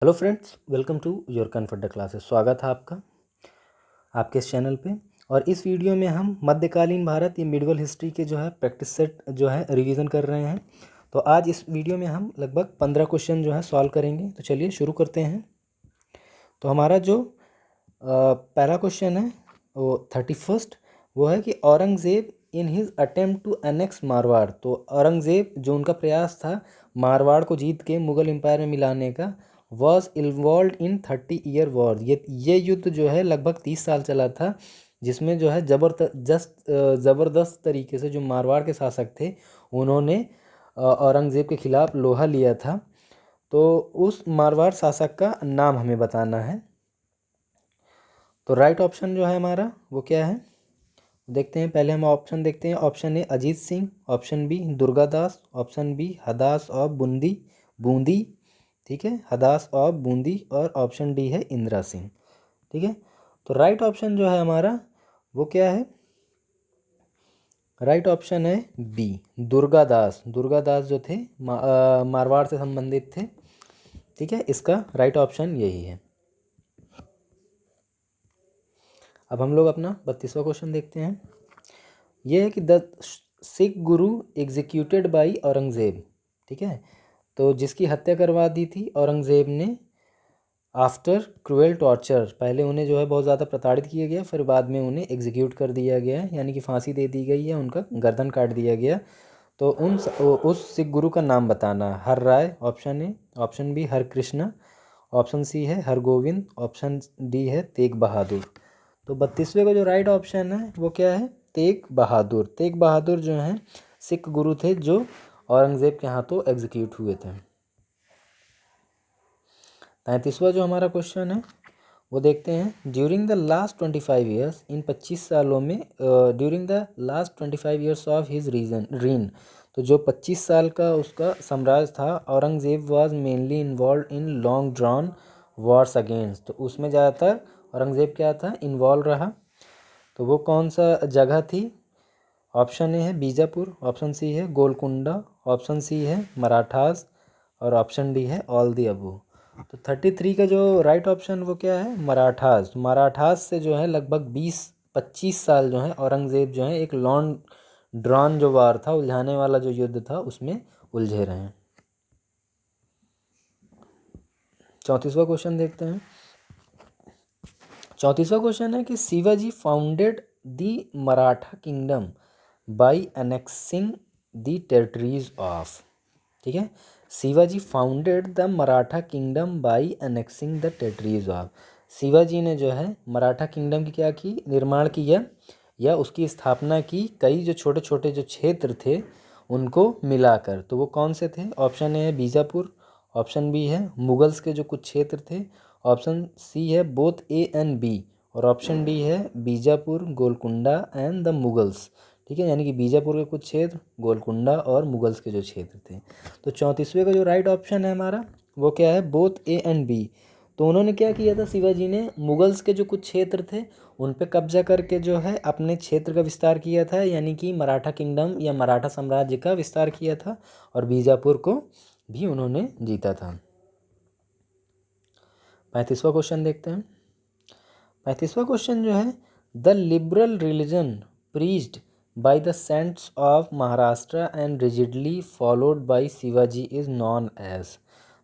Hello friends, welcome to your comfort classes. स्वागत है आपका आपके इस चैनल पे। और इस वीडियो में हम मध्यकालीन भारत या मिडिवल हिस्ट्री के जो है प्रैक्टिस सेट जो है रिवीजन कर रहे हैं। तो आज इस वीडियो में हम लगभग 15 क्वेश्चन जो है सॉल्व करेंगे। तो चलिए शुरू करते हैं। तो हमारा जो पहला क्वेश्चन है वो 31st, वो है कि Aurangzeb in his attempt to annex Marwar. तो औरंगज़ेब जो उनका प्रयास था मारवाड़ को जीत के मुग़ल एम्पायर में मिलाने का, was involve in 30 year war. ये युद्ध जो है लगभग 30 साल चला था, जिसमें जो है ज़बरदस्त तरीके से जो मारवाड़ के शासक थे उन्होंने औरंगज़ेब के खिलाफ लोहा लिया था। तो उस मारवाड़ शासक का नाम हमें बताना है। तो राइट ऑप्शन जो है हमारा वो क्या है, देखते हैं। पहले हम ऑप्शन देखते हैं। Option A Ajit Singh, option B Durgadas, option B Hadas of Bundi, ठीक है, हदास ऑफ बूंदी, और ऑप्शन डी है इंदिरा सिंह, ठीक है। तो राइट ऑप्शन जो है हमारा वो क्या है, राइट ऑप्शन है बी दुर्गादास जो थे मारवाड़ से संबंधित थे, ठीक है। इसका राइट ऑप्शन यही है। अब हम लोग अपना 32वां क्वेश्चन देखते हैं। ये है कि the Sikh Guru executed by Aurangzeb, ठीक है। तो जिसकी हत्या करवा दी थी औरंगज़ेब ने आफ्टर क्रूएल टॉर्चर, पहले उन्हें जो है बहुत ज़्यादा प्रताड़ित किया गया, फिर बाद में उन्हें एग्जीक्यूट कर दिया गया, यानी कि फांसी दे दी गई है, उनका गर्दन काट दिया गया। तो उस सिख गुरु का नाम बताना। Har Rai option A, option B Har Krishna, option C है हर गोविंद, ऑप्शन डी है तेग बहादुर। तो 32वें का जो राइट ऑप्शन है वो क्या है, तेग बहादुर जो हैं सिख गुरु थे जो औरंगज़ेब के हाथों एग्जीक्यूट हुए थे। 33वां जो हमारा क्वेश्चन है वो देखते हैं। ड्यूरिंग द लास्ट 25 ईयर्स, इन 25 सालों में, during the last 25 years of his reign, तो जो 25 साल का उसका साम्राज्य था, Aurangzeb was mainly involved in long drawn wars against. तो उसमें ज़्यादातर औरंगज़ेब क्या था, इन्वॉल्व रहा। तो वो कौन सा जगह थी? ऑप्शन ए है बीजापुर, ऑप्शन सी है गोलकुंडा, ऑप्शन सी है मराठास, और ऑप्शन डी है ऑल दी अबू। तो 33 का जो राइट ऑप्शन वो क्या है, मराठास। मराठास से जो है लगभग 20-25 साल जो है औरंगज़ेब जो है एक लॉन्ग ड्रॉन जो वार था, उलझाने वाला जो युद्ध था, उसमें उलझे रहे हैं। 34वां क्वेश्चन देखते हैं। 34वां क्वेश्चन है कि Shivaji founded the Maratha kingdom by annexing the territories of, ठीक है। Shivaji founded the Maratha kingdom by annexing the territories of. Shivaji ने जो है मराठा किंगडम की क्या की, निर्माण किया या उसकी स्थापना की कई जो छोटे छोटे जो क्षेत्र थे उनको मिलाकर। तो वो कौन से थे? ऑप्शन ए है बीजापुर, ऑप्शन बी है मुगल्स के जो कुछ क्षेत्र थे, ऑप्शन सी है बोथ ए एंड बी, और ऑप्शन डी है Bijapur, Golconda and the Mughals, ठीक है। यानी कि बीजापुर के कुछ क्षेत्र, गोलकुंडा और मुगल्स के जो क्षेत्र थे। तो 34वें का जो राइट ऑप्शन है हमारा वो क्या है, बोथ ए एंड बी। तो उन्होंने क्या किया था, शिवाजी ने मुगल्स के जो कुछ क्षेत्र थे उन पे कब्जा करके जो है अपने क्षेत्र का विस्तार किया था, यानी कि मराठा किंगडम या मराठा साम्राज्य का विस्तार किया था, और बीजापुर को भी उन्होंने जीता था। 35वां क्वेश्चन देखते हैं। 35वां क्वेश्चन जो है, the liberal religion preached by the saints of Maharashtra and rigidly followed by Shivaji is known as.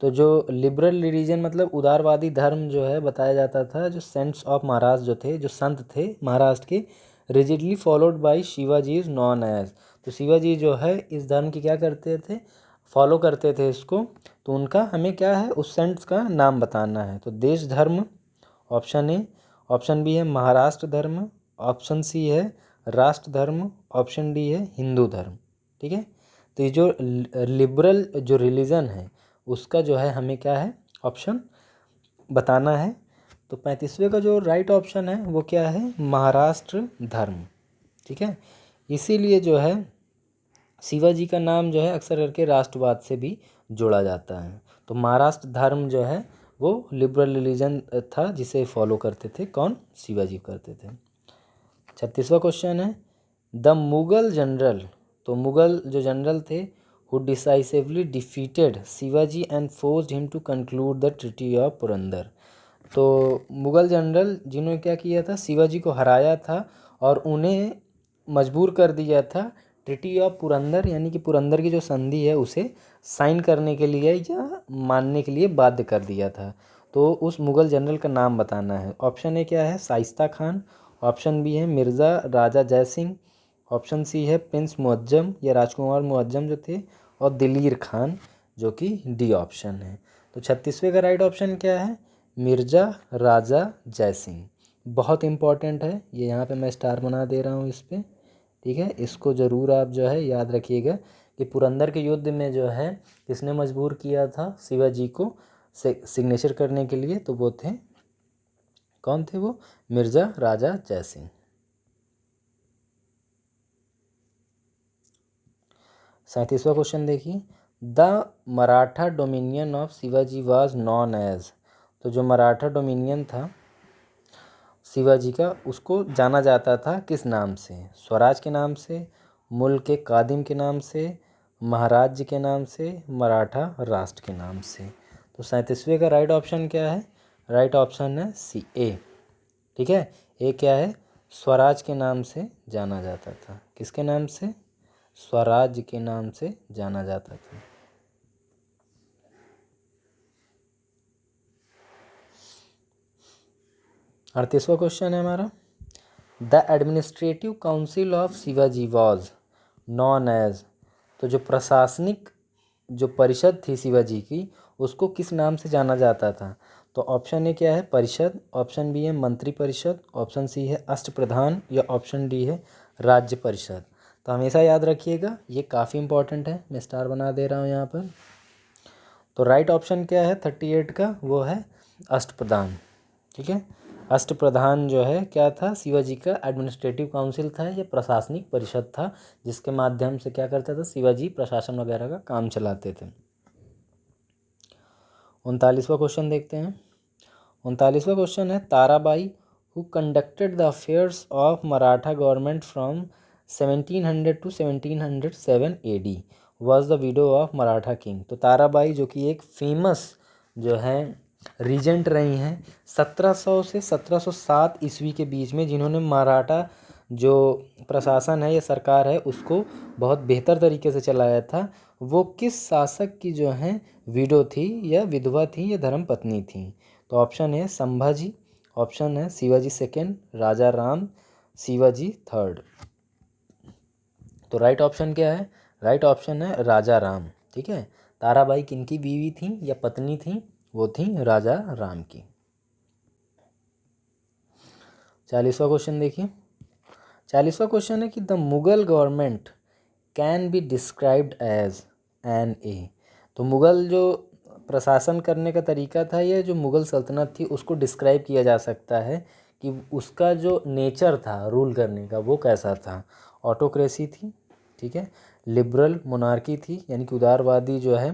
तो जो लिबरल रिलीजन मतलब उदारवादी धर्म जो है बताया जाता था, जो सेंट्स ऑफ महाराष्ट्र जो थे, जो संत थे महाराष्ट्र के, rigidly followed by Shivaji is known as. तो शिवाजी जो है इस धर्म की क्या करते थे, फॉलो करते थे इसको। तो उनका हमें क्या है, उस सेंट्स का नाम बताना है। तो देश धर्म ऑप्शन ए, ऑप्शन बी है महाराष्ट्र धर्म, ऑप्शन सी है राष्ट्र धर्म, ऑप्शन डी है हिंदू धर्म, ठीक है। तो ये जो लिबरल जो रिलीजन है उसका जो है हमें क्या है, ऑप्शन बताना है। तो 35वें का जो राइट ऑप्शन है वो क्या है, महाराष्ट्र धर्म, ठीक है। इसीलिए जो है शिवाजी का नाम जो है अक्सर करके राष्ट्रवाद से भी जोड़ा जाता है। तो महाराष्ट्र धर्म जो है वो लिबरल रिलीजन था जिसे फॉलो करते थे, कौन, शिवाजी करते थे। 36वां क्वेश्चन है, द मुगल जनरल, तो मुगल जो जनरल थे who decisively defeated Shivaji and forced him to conclude the treaty of Purandar. तो मुग़ल जनरल जिन्होंने क्या किया था, शिवाजी को हराया था और उन्हें मजबूर कर दिया था ट्रिटी ऑफ पुरंदर यानी कि पुरंदर की जो संधि है उसे साइन करने के लिए या मानने के लिए बाध्य कर दिया था। तो उस मुग़ल जनरल का नाम बताना है। ऑप्शन ए क्या है, शाइस्ता खान। ऑप्शन बी है मिर्ज़ा राजा जय सिंह। ऑप्शन सी है प्रिंस मुअज्जम या राजकुमार मुअज्जम जो थे, और दिलीर खान जो कि डी ऑप्शन है। तो 36वें का राइट ऑप्शन क्या है, मिर्ज़ा राजा जय सिंह। बहुत इंपॉर्टेंट है ये, यहाँ पे मैं स्टार बना दे रहा हूँ इस पर, ठीक है। इसको ज़रूर आप जो है याद रखिएगा कि पुरंदर के युद्ध में जो है किसने मजबूर किया था शिवाजी को सिग्नेचर करने के लिए, तो वो थे, कौन थे वो, मिर्ज़ा राजा जय सिंह। 37वां क्वेश्चन देखिए, the Maratha dominion of Shivaji was known as. तो जो मराठा डोमिनियन था शिवाजी का, उसको जाना जाता था किस नाम से, स्वराज के नाम से, मुल्क के कादिम के नाम से, महाराज्य के नाम से, मराठा राष्ट्र के नाम से। तो 37वें का राइट ऑप्शन क्या है, राइट ऑप्शन है सी ए, ठीक है। ए क्या है, स्वराज के नाम से जाना जाता था। किसके नाम से, स्वराज के नाम से जाना जाता था। 38वां क्वेश्चन है हमारा, the administrative council of Shivaji was known as. तो जो प्रशासनिक जो परिषद थी शिवाजी की, उसको किस नाम से जाना जाता था। तो ऑप्शन ए क्या है, परिषद। ऑप्शन बी है मंत्री परिषद। ऑप्शन सी है अष्टप्रधान या ऑप्शन डी है राज्य परिषद। तो हमेशा याद रखिएगा, ये काफ़ी इंपॉर्टेंट है, मैं स्टार बना दे रहा हूँ यहाँ पर। तो राइट ऑप्शन क्या है 38 का, वो है अष्टप्रधान, ठीक है। अष्टप्रधान जो है क्या था, शिवाजी का एडमिनिस्ट्रेटिव काउंसिल था, या प्रशासनिक परिषद था, जिसके माध्यम से क्या करता था शिवाजी, प्रशासन वगैरह का काम चलाते थे। 39वां क्वेश्चन देखते हैं। 39वां क्वेश्चन है, Tarabai who conducted the affairs of Maratha government from 1700 to 1707 AD was the widow of Maratha king. तो ताराबाई जो कि एक फेमस जो है रीजेंट रही हैं 1700 से 1707 ईस्वी के बीच में, जिन्होंने मराठा जो प्रशासन है या सरकार है उसको बहुत बेहतर तरीके से चलाया था। वो किस शासक की जो है विडो थी या विधवा थी या धर्मपत्नी थी। तो ऑप्शन है संभाजी, ऑप्शन है शिवाजी सेकेंड, राजा राम, शिवाजी थर्ड। तो राइट ऑप्शन क्या है, राइट ऑप्शन है राजा राम, ठीक है। ताराबाई किनकी बीवी थी या पत्नी थी, वो थी राजा राम की। 40वां क्वेश्चन देखिए। 40वां क्वेश्चन है कि the Mughal government can be described as an a. तो मुगल जो प्रशासन करने का तरीका था, या जो मुगल सल्तनत थी उसको डिस्क्राइब किया जा सकता है कि उसका जो नेचर था रूल करने का वो कैसा था। ऑटोक्रेसी थी, ठीक है, लिबरल मोनार्की थी यानी कि उदारवादी जो है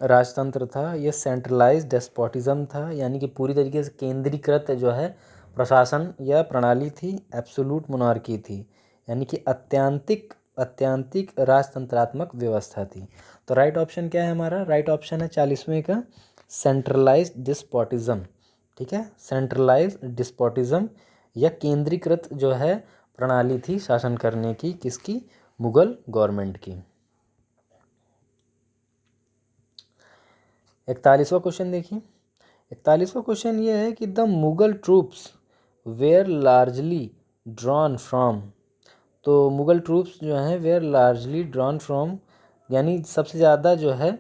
राजतंत्र था, यह सेंट्रलाइज्ड डेस्पोटिज्म था यानी कि पूरी तरीके से केंद्रीकृत जो है प्रशासन या प्रणाली थी, एब्सोल्यूट मोनार्की थी यानी कि अत्यंतिक राजतंत्रात्मक व्यवस्था थी। तो राइट ऑप्शन क्या है हमारा, राइट ऑप्शन है 40वें का सेंट्रलाइज्ड डिस्पोटिज्म, ठीक है। सेंट्रलाइज्ड डिस्पोटिज्म या केंद्रीकृत जो है प्रणाली थी शासन करने की, किसकी, मुगल गवर्नमेंट की। 41वां क्वेश्चन देखिए। 41वां क्वेश्चन ये है कि the Mughal troops were largely drawn from. तो मुगल ट्रूप्स जो हैं वेयर लार्जली ड्रॉन फ्रॉम, यानी सबसे ज़्यादा जो है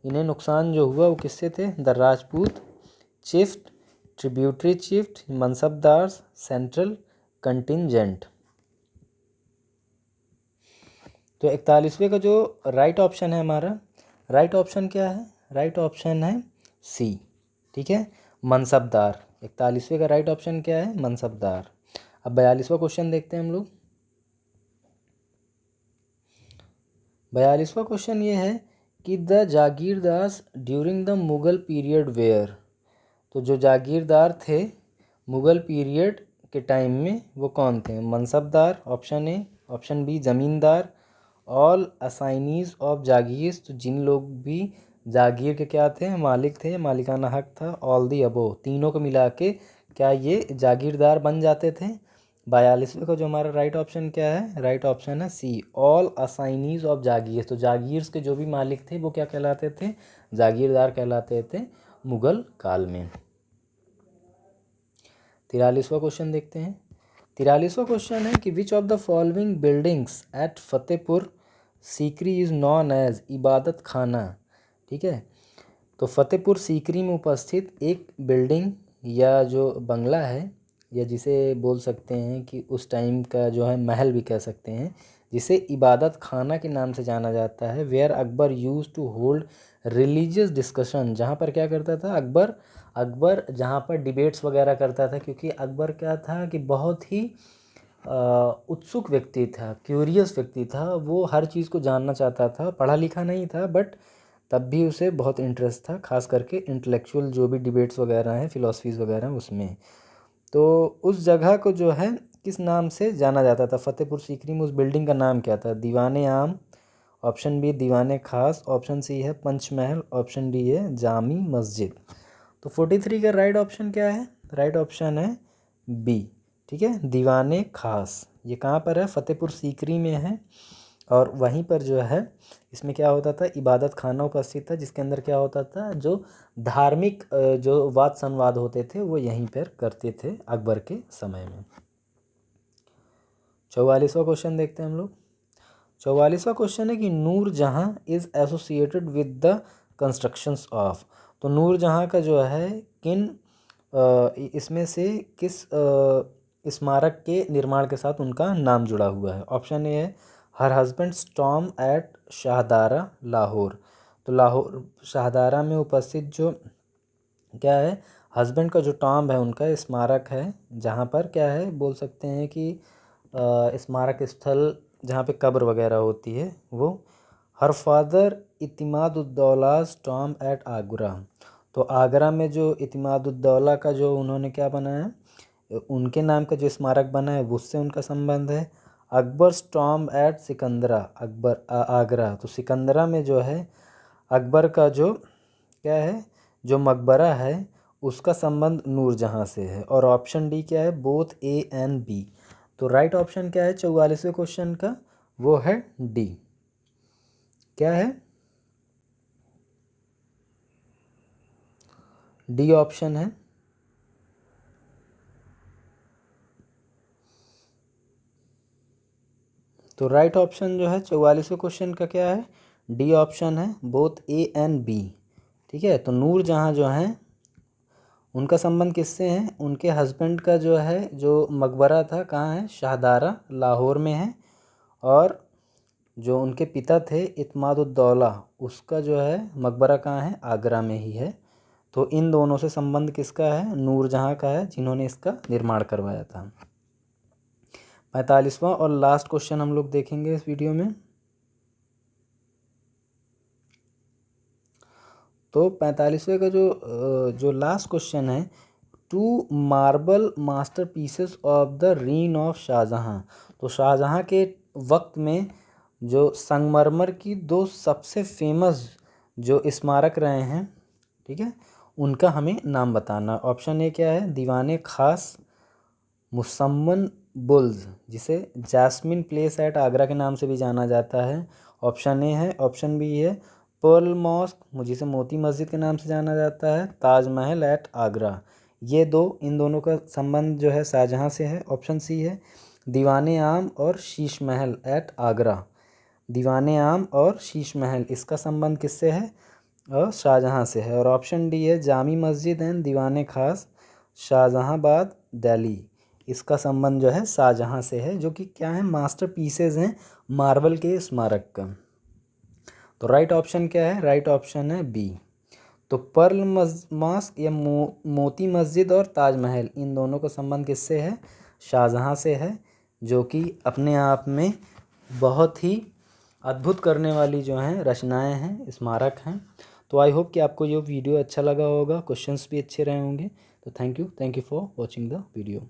इन्हें नुकसान जो हुआ वो किससे थे, the Rajput, chiefs, tributary chiefs, mansabdar, central contingent. तो 41वें का जो राइट ऑप्शन है हमारा, राइट ऑप्शन क्या है, राइट ऑप्शन है सी, ठीक है, मनसबदार। 41वें का राइट ऑप्शन क्या है, मनसबदार। अब 42वां क्वेश्चन देखते हैं हम लोग। 42वां क्वेश्चन ये है कि the jagirdars during the Mughal period were. तो जो जागीरदार थे मुगल पीरियड के टाइम में वो कौन थे, mansabdar option A, option B ज़मींदार, ऑल असाइनीज ऑफ जागीर, तो जिन लोग भी जागीर के क्या थे, मालिक थे, मालिकाना हक था। ऑल दी अबो, तीनों को मिला के क्या ये जागीरदार बन जाते थे। 42वें का जो हमारा राइट ऑप्शन क्या है, राइट ऑप्शन है सी, ऑल असाइनीज ऑफ जागीर। तो जागीर के जो भी मालिक थे वो क्या कहलाते थे, जागीरदार कहलाते थे मुगल काल में। 43वां क्वेश्चन देखते हैं। 43वां क्वेश्चन है कि which of the following buildings at Fatehpur Sikri is known as Ibadat Khana. ठीक है, तो फतेहपुर सीकरी में उपस्थित एक बिल्डिंग या जो बंगला है, या जिसे बोल सकते हैं कि उस टाइम का जो है महल भी कह सकते हैं, जिसे इबादत खाना के नाम से जाना जाता है। Where Akbar use to hold religious discussion, जहाँ पर क्या करता था अकबर जहाँ पर डिबेट्स वगैरह करता था, क्योंकि अकबर क्या था कि बहुत ही उत्सुक व्यक्ति था, क्यूरियस व्यक्ति था, वो हर चीज़ को जानना चाहता था। पढ़ा लिखा नहीं था बट तब भी उसे बहुत इंटरेस्ट था, खास करके इंटेलेक्चुअल जो भी डिबेट्स वगैरह हैं, फिलॉसफीज़ वगैरह उसमें। तो उस जगह को जो है किस नाम से जाना जाता था, फतेहपुर सीकरी में उस बिल्डिंग का नाम क्या था, दीवाने आम, ऑप्शन बी दीवाने खास, ऑप्शन सी है पंचमहल, ऑप्शन डी है जामी मस्जिद। तो 43 का राइट ऑप्शन क्या है, राइट ऑप्शन है बी। ठीक है, दीवाने खास, ये कहाँ पर है, फतेहपुर सीकरी में है। और वहीं पर जो है इसमें क्या होता था, इबादत खाना उपस्थित था, जिसके अंदर क्या होता था, जो धार्मिक जो वाद संवाद होते थे वो यहीं पर करते थे अकबर के समय में। 44वां क्वेश्चन देखते हैं हम लोग। 44वां क्वेश्चन है कि नूर जहाँ is associated with the constructions of. तो नूर जहाँ का जो है किन इसमें से किस स्मारक के निर्माण के साथ उनका नाम जुड़ा हुआ है। ऑप्शन ए है her husband tomb at Shahdara Lahore. तो लाहौर शाहदारा में उपस्थित जो क्या है, हस्बैंड का जो टॉम है उनका स्मारक है, जहाँ पर क्या है बोल सकते हैं कि स्मारक स्थल जहाँ पे कब्र वगैरह होती है वो। Her father Itimaduddaula's tomb at Agra. तो आगरा में जो इतिमादुद्दौला का जो उन्होंने क्या बनाया, उनके नाम का जो स्मारक बना है उससे उनका संबंध है। अकबर टॉम एट सिकंदरा, अकबर आगरा, तो सिकंदरा में जो है अकबर का जो क्या है, जो मकबरा है उसका संबंध नूरजहाँ से है। और ऑप्शन डी क्या है, बोथ ए एंड बी। तो राइट ऑप्शन क्या है 44वें क्वेश्चन का, वो है डी। क्या है, डी ऑप्शन है। तो राइट ऑप्शन जो है 44वें क्वेश्चन का क्या है, डी ऑप्शन है, बोथ ए एंड बी। ठीक है, तो नूरजहाँ जो हैं उनका संबंध किससे है, उनके हस्बैंड का जो है जो मकबरा था कहाँ है, शाहदारा लाहौर में है। और जो उनके पिता थे इत्मादुद्दौला, उसका जो है मकबरा कहाँ है, आगरा में ही है। तो इन दोनों से संबंध किसका है, नूरजहाँ का है, जिन्होंने इसका निर्माण करवाया था। 45वां और लास्ट क्वेश्चन हम लोग देखेंगे इस वीडियो में। तो 45वें का जो लास्ट क्वेश्चन है, two marble masterpieces of the reign of Shahjahan. तो शाहजहाँ के वक्त में जो संगमरमर की दो सबसे फेमस जो स्मारक रहे हैं, ठीक है, उनका हमें नाम बताना। ऑप्शन ए क्या है, दीवाने खास मुसम्मन बुल्स, जिसे जैस्मिन प्लेस एट आगरा के नाम से भी जाना जाता है। ऑप्शन ए है, ऑप्शन बी है पर्ल मॉस्क, जिसे मोती मस्जिद के नाम से जाना जाता है, ताजमहल एट आगरा। ये दो, इन दोनों का संबंध जो है शाहजहाँ से है। ऑप्शन सी है दीवाने आम और शीश महल एट आगरा। दीवाने आम और शीश महल, इसका संबंध किससे है, और शाहजहाँ से है। और ऑप्शन डी है जामी मस्जिद एंड दीवाने खास शाहजहाँबाद दिल्ली, इसका संबंध जो है शाहजहाँ से है, जो कि क्या है, मास्टर पीसेज हैं मार्बल के स्मारक का। तो राइट ऑप्शन क्या है, राइट ऑप्शन है बी। तो पर्ल मॉस्क या मोती मस्जिद और ताजमहल, इन दोनों का संबंध किससे है, शाहजहाँ से है, जो कि अपने आप में बहुत ही अद्भुत करने वाली जो हैं रचनाएं हैं, स्मारक हैं। तो आई होप कि आपको ये वीडियो अच्छा लगा होगा, क्वेश्चंस भी अच्छे रहे होंगे। तो thank you for watching the video.